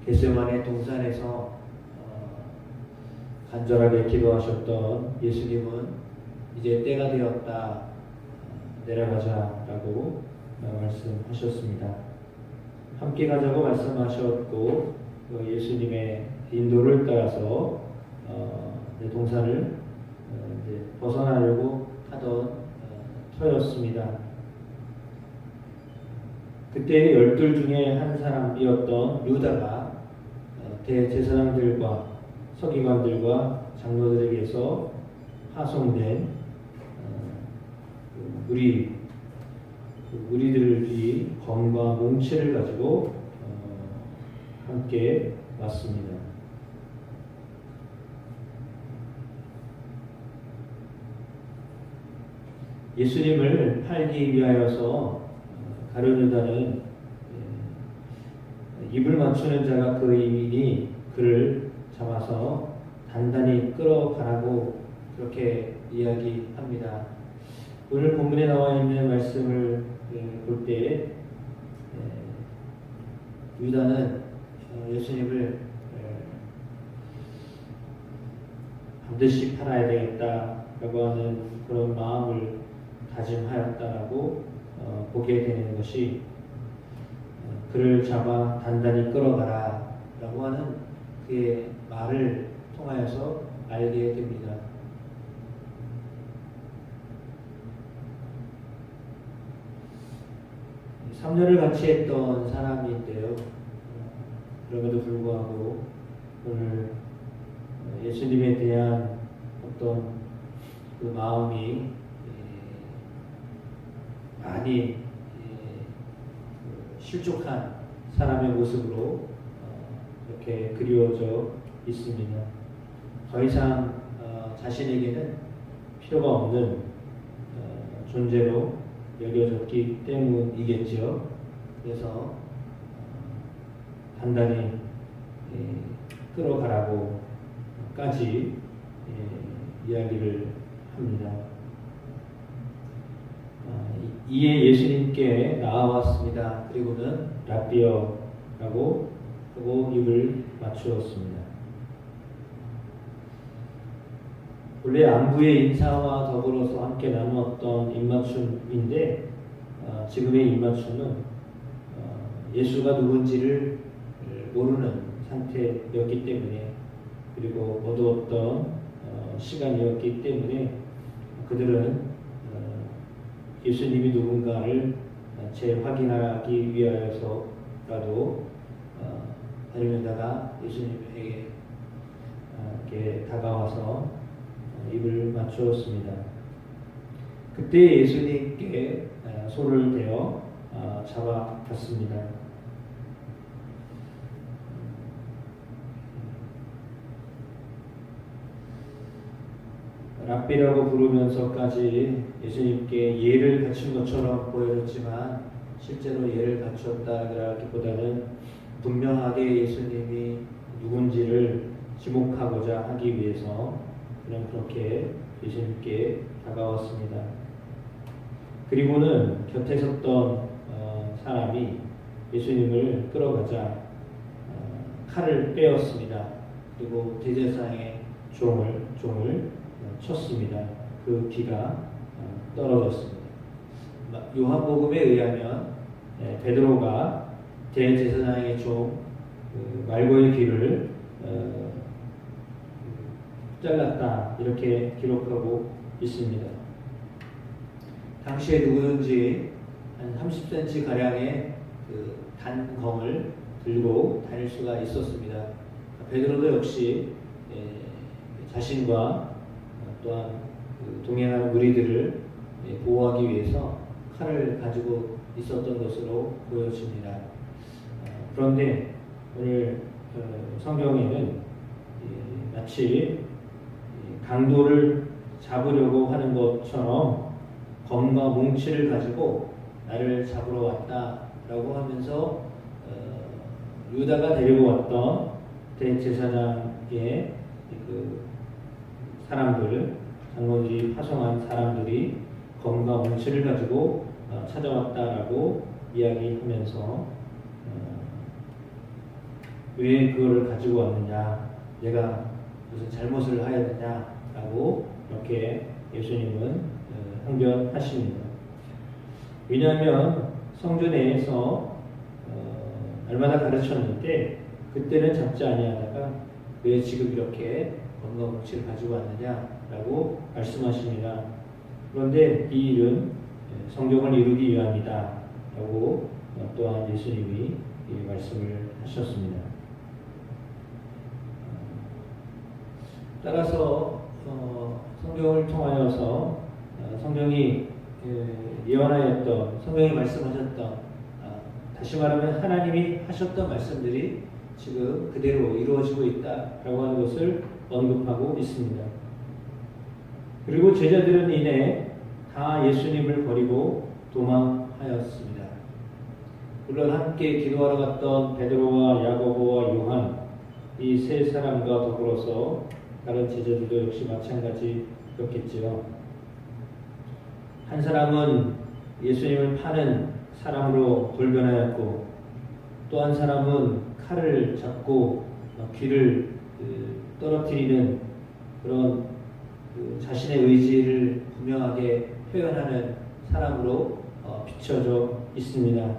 겟세마네 동산에서 간절하게 기도하셨던 예수님은 이제 때가 되었다, 내려가자라고 말씀하셨습니다. 함께 가자고 말씀하셨고 예수님의 인도를 따라서 동산을 이제 벗어나려고 하던 터였습니다. 그때 12 중에 한 사람이었던 유다가 대제사장들과 서기관들과 장로들에게서 파송된 무리들이 검과 몽치를 가지고 함께 왔습니다. 예수님을 팔기 위하여서 가룟 유다는 입을 맞추는 자가 그이니 그를 잡아서 단단히 끌어가라고 그렇게 이야기합니다. 오늘 본문에 나와 있는 말씀을 볼 때 유다는 예수님을 반드시 팔아야 되겠다라고 하는 그런 마음을 다짐하였다라고 보게 되는 것이, 그를 잡아 단단히 끌어가라 라고 하는 그의 말을 통하여서 알게 됩니다. 삼년을 같이 했던 사람인데요. 그럼에도 불구하고 오늘 예수님에 대한 어떤 그 마음이 많이 실족한 사람의 모습으로 이렇게 그리워져 있습니다. 더 이상 자신에게는 필요가 없는 존재로 여겨졌기 때문이겠죠. 그래서 단단히 끌어가라고까지 이야기를 합니다. 이에 예수님께 나아왔습니다. 그리고는 랍비여라고 하고 입을 맞추었습니다. 원래 안부의 인사와 더불어서 함께 나누었던 입맞춤인데 지금의 입맞춤은 예수가 누군지를 모르는 상태였기 때문에, 그리고 어두웠던 시간이었기 때문에 그들은 예수님이 누군가를 재확인하기 위하여서라도 가룟 유다가 예수님에게 이렇게 다가와서 입을 맞추었습니다. 그때 예수님께 손을 대어 잡아갔습니다. 랍비라고 부르면서까지 예수님께 예를 갖춘 것처럼 보여졌지만 실제로 예를 갖췄다기보다는 분명하게 예수님이 누군지를 지목하고자 하기 위해서 그냥 그렇게 예수님께 다가왔습니다. 그리고는 곁에 섰던 사람이 예수님을 끌어가자 칼을 빼었습니다. 그리고 대제사장의 종을 쳤습니다. 그 귀가 떨어졌습니다. 요한복음에 의하면 베드로가 대제사장의 종 말고의 귀를 잘랐다 이렇게 기록하고 있습니다. 당시에 누구든지 한 30cm 가량의 그 단검을 들고 다닐 수가 있었습니다. 베드로도 역시 자신과 또한 그 동행하는 무리들을 보호하기 위해서 칼을 가지고 있었던 것으로 보여집니다. 그런데 오늘 성경에는 마치 강도를 잡으려고 하는 것처럼 검과 몽치를 가지고 나를 잡으러 왔다라고 하면서 유다가 데리고 왔던 대제사장의 그 사람들, 장로들이 파송한 사람들이 검과 몽치를 가지고 찾아왔다라고 이야기하면서 왜 그거를 가지고 왔느냐, 내가 무슨 잘못을 하였느냐라고 이렇게 예수님은 항변하십니다. 왜냐하면 성전 내에서 날마다 가르쳤는데 그때는 잡지 아니하다가 왜 지금 이렇게 검과 뭉치를 가지고 왔느냐라고 말씀하십니다. 그런데 이 일은 성경을 이루기 위함이다 라고 또한 예수님이 말씀을 하셨습니다. 따라서 성경을 통하여서 성경이 예언하였던, 성경이 말씀하셨던, 다시 말하면 하나님이 하셨던 말씀들이 지금 그대로 이루어지고 있다라고 하는 것을 언급하고 있습니다. 그리고 제자들은 이내 다 예수님을 버리고 도망하였습니다. 물론 함께 기도하러 갔던 베드로와 야고보와 요한, 이 세 사람과 더불어서 다른 제자들도 역시 마찬가지였겠지요. 한 사람은 예수님을 파는 사람으로 돌변하였고, 또 한 사람은 칼을 잡고 귀를 떨어뜨리는 그런 자신의 의지를 분명하게 표현하는 사람으로 비춰져 있습니다.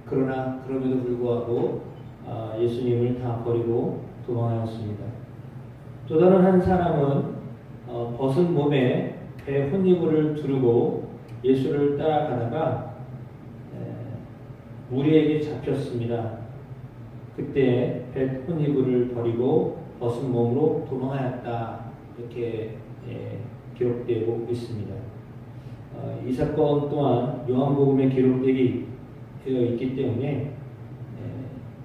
그러나 그럼에도 불구하고 예수님을 다 버리고 도망하였습니다. 또 다른 한 사람은 벗은 몸에 배 혼이불을 두르고 예수를 따라가다가 무리에게 잡혔습니다. 그때 배 혼이불을 버리고 벗은 몸으로 도망하였다, 이렇게 기록되고 있습니다. 이 사건 또한 요한복음에 기록되어 있기 때문에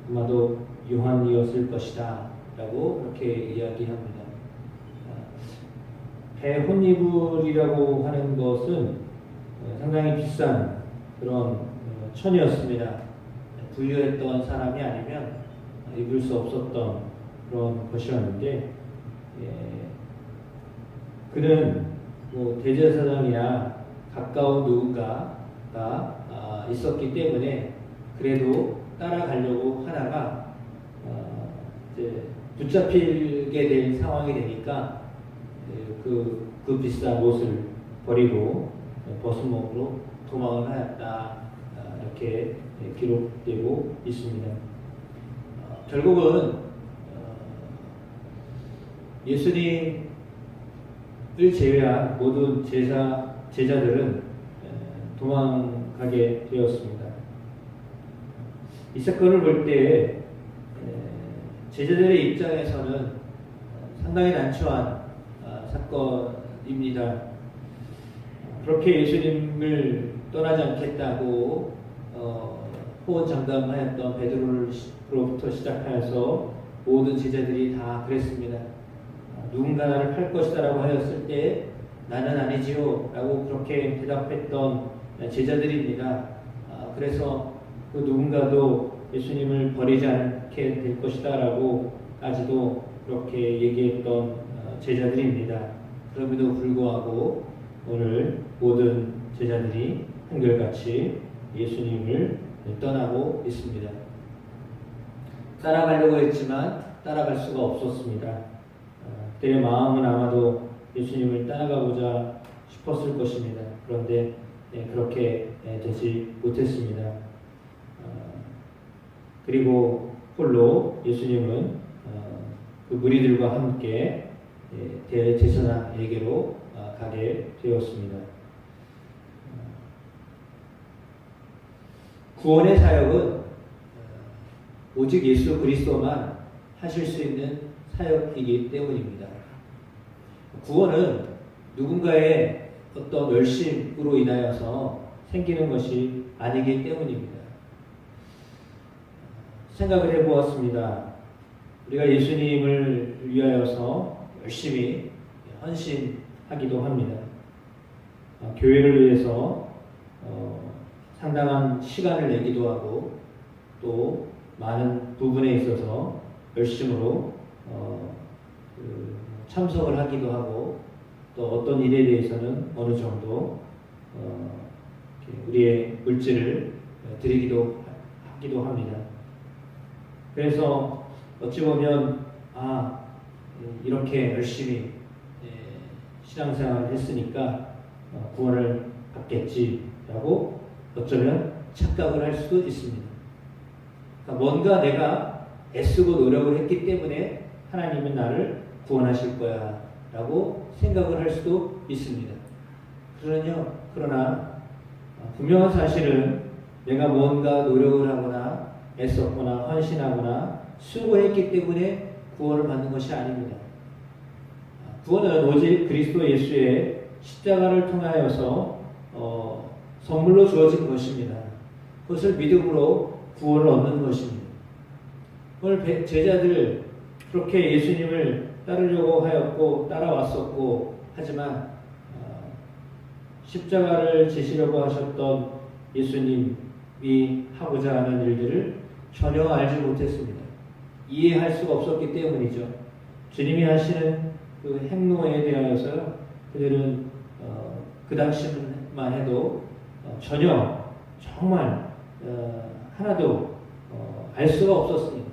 아마도 요한이었을 것이다 라고 그렇게 이야기합니다. 배 혼이불이라고 하는 것은 상당히 비싼 그런 천이었습니다. 부유했던 사람이 아니면 입을 수 없었던 그런 것이었는데, 그는 뭐 대제사장이나 가까운 누군가가 있었기 때문에 그래도 따라가려고 하다가 이제 붙잡히게 된 상황이 되니까 그 비싼 옷을 버리고 벗은 몸으로 도망을 하였다, 이렇게 기록되고 있습니다. 결국은 예수님을 제외한 모든 제자들은 도망가게 되었습니다. 이 사건을 볼 때 제자들의 입장에서는 상당히 난처한 사건입니다. 그렇게 예수님을 떠나지 않겠다고 호언장담하였던 베드로로부터 시작하여서 모든 제자들이 다 그랬습니다. 누군가 나를 팔 것이다 라고 하였을 때 나는 아니지요 라고 그렇게 대답했던 제자들입니다. 그래서 그 누군가도 예수님을 버리지 않게 될 것이다 라고 까지도 그렇게 얘기했던 제자들입니다. 그럼에도 불구하고 오늘 모든 제자들이 한결같이 예수님을 떠나고 있습니다. 따라가려고 했지만 따라갈 수가 없었습니다. 그들의 마음은 아마도 예수님을 따라가고자 싶었을 것입니다. 그런데 그렇게 되지 못했습니다. 그리고 홀로 예수님은 그 무리들과 함께 대제사장에게로 가게 되었습니다. 구원의 사역은 오직 예수 그리스도만 하실 수 있는 사역이기 때문입니다. 구원은 누군가의 어떤 열심으로 인하여서 생기는 것이 아니기 때문입니다. 생각을 해보았습니다. 우리가 예수님을 위하여서 열심히 헌신하기도 합니다. 교회를 위해서 상당한 시간을 내기도 하고 또 많은 부분에 있어서 열심으로 참석을 하기도 하고 또 어떤 일에 대해서는 어느 정도 우리의 물질을 드리기도 하기도 합니다. 그래서 어찌 보면 이렇게 열심히 신앙생활을 했으니까 구원을 받겠지라고 어쩌면 착각을 할 수도 있습니다. 그러니까 뭔가 내가 애쓰고 노력을 했기 때문에 하나님은 나를 구원하실 거야 라고 생각을 할 수도 있습니다. 그러나 분명한 사실은 내가 뭔가 노력을 하거나 애썼거나 헌신하거나 수고했기 때문에 구원을 받는 것이 아닙니다. 구원은 오직 그리스도 예수의 십자가를 통하여서 선물로 주어진 것입니다. 그것을 믿음으로 구원을 얻는 것입니다. 오늘 제자들 그렇게 예수님을 따르려고 하였고 따라왔었고 하지만 십자가를 지시려고 하셨던 예수님이 하고자 하는 일들을 전혀 알지 못했습니다. 이해할 수가 없었기 때문이죠. 주님이 하시는 그 행로에 대하여서 그들은 그 당시만 해도 전혀 정말 하나도 알 수가 없었습니다.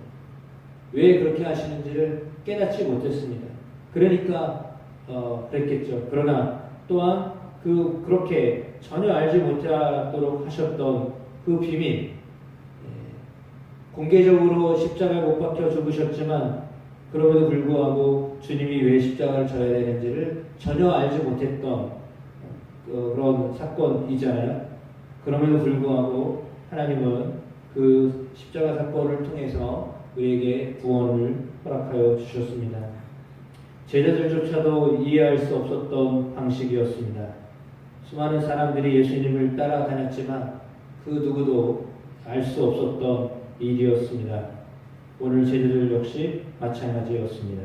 왜 그렇게 하시는지를 깨닫지 못했습니다. 그러니까 그랬겠죠. 그러나 또한 그렇게 전혀 알지 못하도록 하셨던 그 비밀, 공개적으로 십자가에 못 박혀 죽으셨지만 그럼에도 불구하고 주님이 왜 십자가를 져야 되는지를 전혀 알지 못했던 그런 사건이잖아요. 그럼에도 불구하고 하나님은 그 십자가 사건을 통해서 우리에게 구원을 허락하여 주셨습니다. 제자들조차도 이해할 수 없었던 방식이었습니다. 수많은 사람들이 예수님을 따라다녔지만 그 누구도 알 수 없었던 일이었습니다. 오늘 제자들 역시 마찬가지였습니다.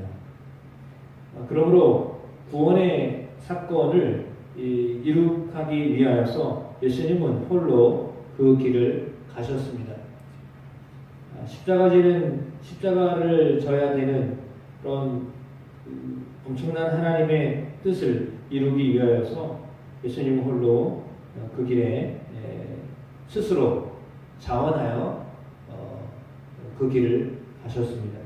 그러므로 구원의 사건을 이룩하기 위하여서 예수님은 홀로 그 길을 가셨습니다. 십자가를 져야 되는 그런 엄청난 하나님의 뜻을 이루기 위하여서 예수님은 홀로 그 길에 스스로 자원하여 그 길을 가셨습니다.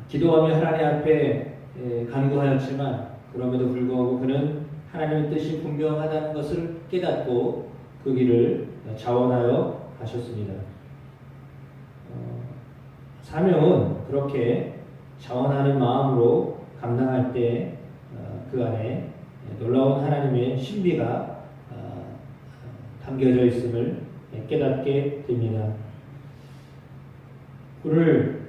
기도하며 하나님 앞에 간구하였지만 그럼에도 불구하고 그는 하나님의 뜻이 분명하다는 것을 깨닫고 그 길을 자원하여 가셨습니다. 사명은 그렇게 자원하는 마음으로 감당할 때 그 안에 놀라운 하나님의 신비가 담겨져 있음을 깨닫게 됩니다. 오늘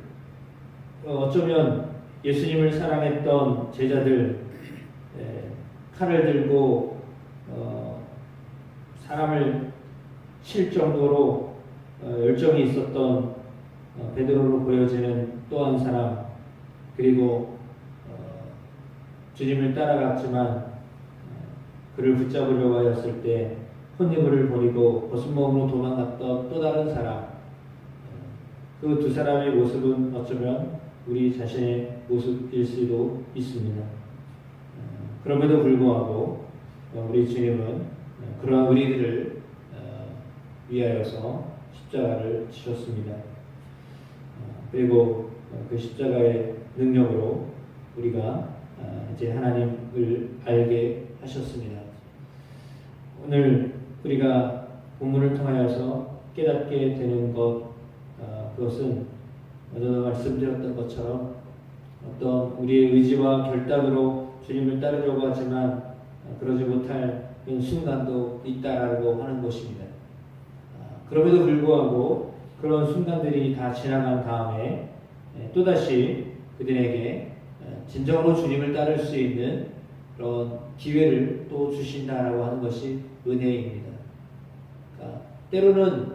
어쩌면 예수님을 사랑했던 제자들, 칼을 들고 사람을 칠 정도로 열정이 있었던 베드로로 보여지는 또 한 사람, 그리고 주님을 따라갔지만 그를 붙잡으려고 하였을 때 혼인물을 버리고 거슴몸으로 도망갔던 또 다른 사람, 그 두 사람의 모습은 어쩌면 우리 자신의 모습일 수도 있습니다. 그럼에도 불구하고 우리 주님은 그러한 우리들을 위하여서 십자가를 지셨습니다. 그리고 그 십자가의 능력으로 우리가 이제 하나님을 알게 하셨습니다. 오늘 우리가 본문을 통하여서 깨닫게 되는 그것은 먼저 말씀드렸던 것처럼 어떤 우리의 의지와 결단으로 주님을 따르려고 하지만 그러지 못할 순간도 있다라고 하는 것입니다. 그럼에도 불구하고 그런 순간들이 다 지나간 다음에 또다시 그들에게 진정으로 주님을 따를 수 있는 그런 기회를 또 주신다라고 하는 것이 은혜입니다. 그러니까 때로는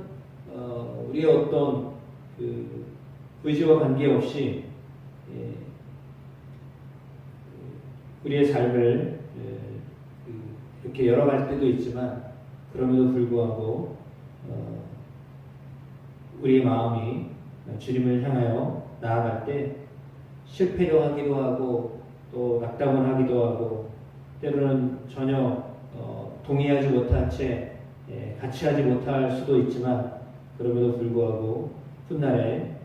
우리의 어떤 그 의지와 관계없이 우리의 삶을 이렇게 열어갈 때도 있지만 그럼에도 불구하고 우리의 마음이 주님을 향하여 나아갈 때 실패도 하기도 하고 또 낙담을 하기도 하고 때로는 전혀 동의하지 못한 채 같이 하지 못할 수도 있지만 그럼에도 불구하고 훗날에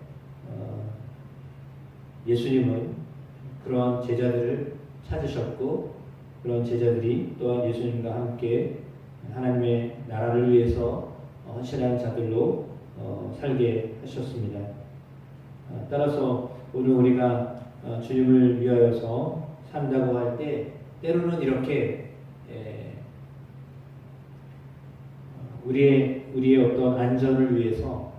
예수님은 그런 제자들을 찾으셨고 그런 제자들이 또한 예수님과 함께 하나님의 나라를 위해서 헌신하는 자들로 살게 하셨습니다. 따라서 오늘 우리가 주님을 위하여서 산다고 할 때 때로는 이렇게 우리의 어떤 안전을 위해서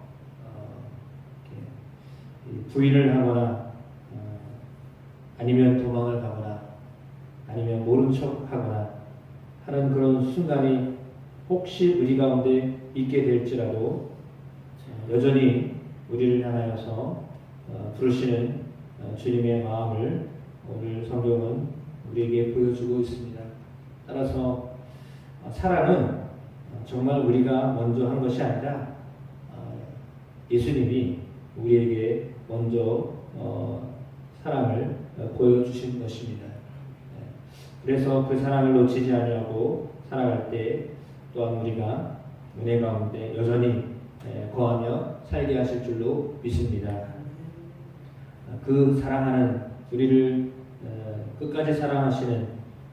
부인을 하거나 아니면 도망을 가거나 아니면 모른 척 하거나 하는 그런 순간이 혹시 우리 가운데 있게 될지라도 여전히 우리를 향하여서 부르시는 주님의 마음을 오늘 성경은 우리에게 보여주고 있습니다. 따라서 사랑은 정말 우리가 먼저 한 것이 아니라 예수님이 우리에게 먼저 사랑을 보여주신 것입니다. 그래서 그 사랑을 놓치지 아니하고 살아갈 때 또한 우리가 은혜 가운데 여전히 거하며 살게 하실 줄로 믿습니다. 그 사랑하는 우리를 끝까지 사랑하시는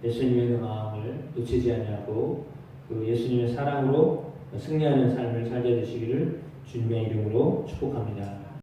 예수님의 그 마음을 놓치지 아니하고 그 예수님의 사랑으로 승리하는 삶을 살게 되시기를 주님의 이름으로 축복합니다.